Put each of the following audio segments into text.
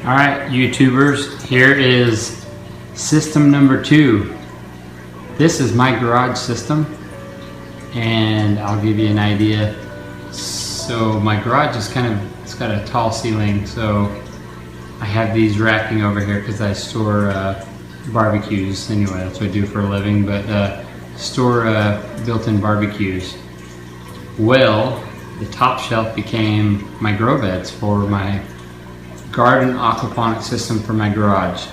Alright, YouTubers, here is system number 2. This is my garage system, and I'll give you an idea. So my garage is it's got a tall ceiling, so I have these racking over here because I store barbecues. Anyway, that's what I do for a living, but store built-in barbecues. Well, the top shelf became my grow beds for my garden aquaponics system for my garage.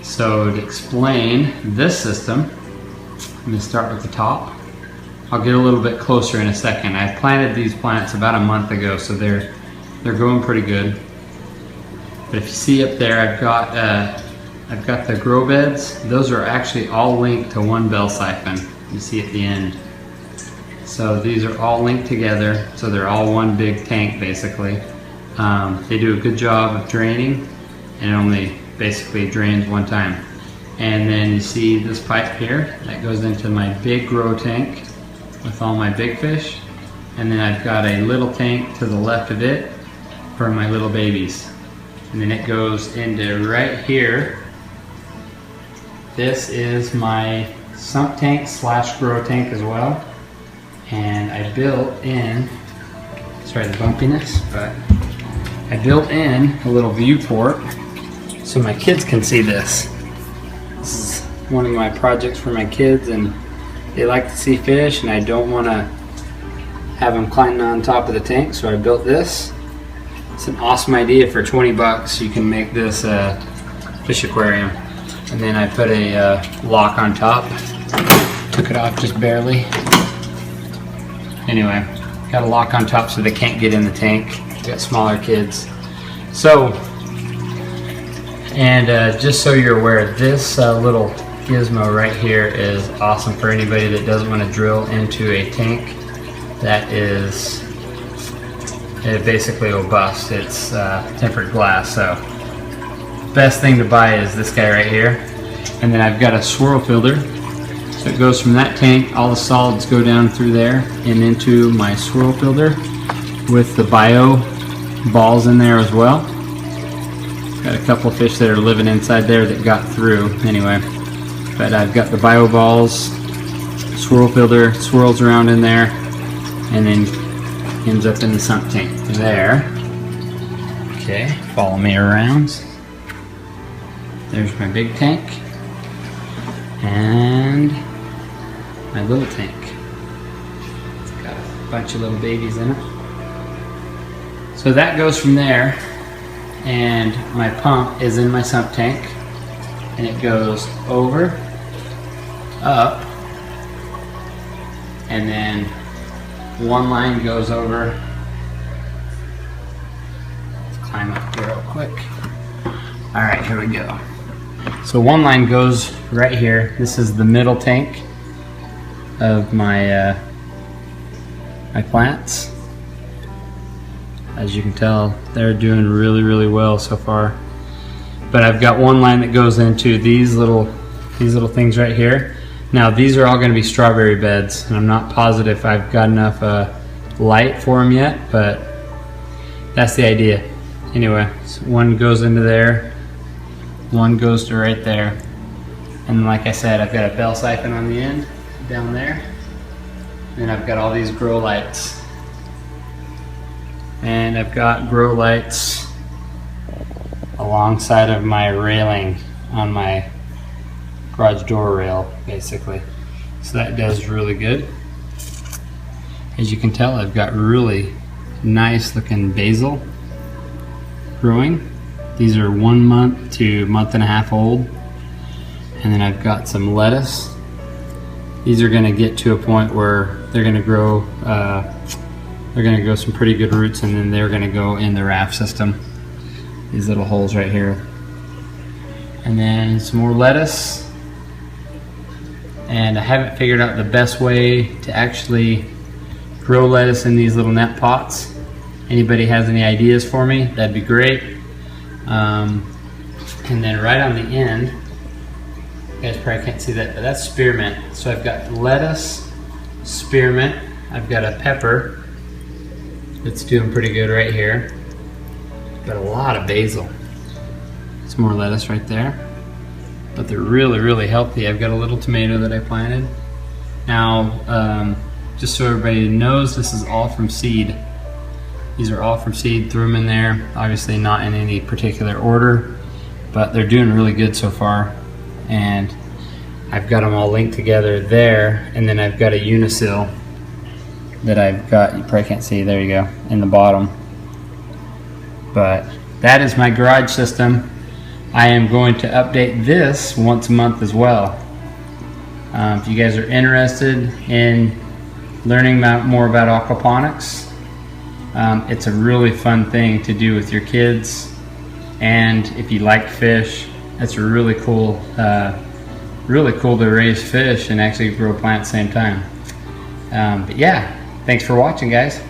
So to explain this system, I'm going to start with the top. I'll get a little bit closer in a second. I planted these plants about a month ago, so they're growing pretty good. But if you see up there, I've got the grow beds. Those are actually all linked to one bell siphon. You see at the end. So these are all linked together, so they're all one big tank basically. They do a good job of draining, and it only basically drains one time. And then you see this pipe here that goes into my big grow tank with all my big fish, and then I've got a little tank to the left of it for my little babies, and then it goes into right here. This is my sump tank / grow tank as well, and I built in, sorry the bumpiness, but I built in a little viewport so my kids can see this. This is one of my projects for my kids, and they like to see fish, and I don't want to have them climbing on top of the tank, so I built this. It's an awesome idea. For 20 bucks you can make this a fish aquarium. And then I put a lock on top. Took it off just barely. Anyway, got a lock on top so they can't get in the tank. Got smaller kids. So, and just so you're aware, this little gizmo right here is awesome for anybody that doesn't want to drill into a tank that is, it basically will bust. It's tempered glass, so best thing to buy is this guy right here. And then I've got a swirl filter, so it goes from that tank, all the solids go down through there and into my swirl filter with the bio balls in there as well. Got a couple of fish that are living inside there that got through anyway. But I've got the bio balls, swirl filter, swirls around in there, and then ends up in the sump tank there. Okay, follow me around. There's my big tank and my little tank. It's got a bunch of little babies in it. So that goes from there, and my pump is in my sump tank, and it goes over, up, and then one line goes over. Let's climb up here real quick. Alright, here we go. So one line goes right here. This is the middle tank of my my plants. As you can tell, they're doing really well so far. But I've got one line that goes into these little things right here. Now these are all going to be strawberry beds, and I'm not positive if I've got enough light for them yet, but that's the idea. Anyway, so one goes into there, one goes to right there, and like I said, I've got a bell siphon on the end down there, and I've got all these grow lights. And I've got grow lights alongside of my railing on my garage door rail, basically. So that does really good. As you can tell, I've got really nice looking basil growing. These are 1 month to month and a half old. And then I've got some lettuce. These are going to get to a point where they're going to grow some pretty good roots, and then they're going to go in the raft system. These little holes right here. And then some more lettuce. And I haven't figured out the best way to actually grow lettuce in these little net pots. Anybody has any ideas for me, that'd be great. And then right on the end, you guys probably can't see that, but that's spearmint. So I've got lettuce, spearmint, I've got a pepper, It's doing pretty good right here. Got a lot of basil. Some more lettuce right there. But they're really, really healthy. I've got a little tomato that I planted. Now, just so everybody knows, this is all from seed. These are all from seed, threw them in there. Obviously not in any particular order, but they're doing really good so far. And I've got them all linked together there, and then I've got a unisil that I've got, you probably can't see, there you go, in the bottom. But that is my garage system. I am going to update this once a month as well. If you guys are interested in learning more about aquaponics, it's a really fun thing to do with your kids, and if you like fish, it's really cool to raise fish and actually grow plants at the same time. But yeah, thanks for watching, guys.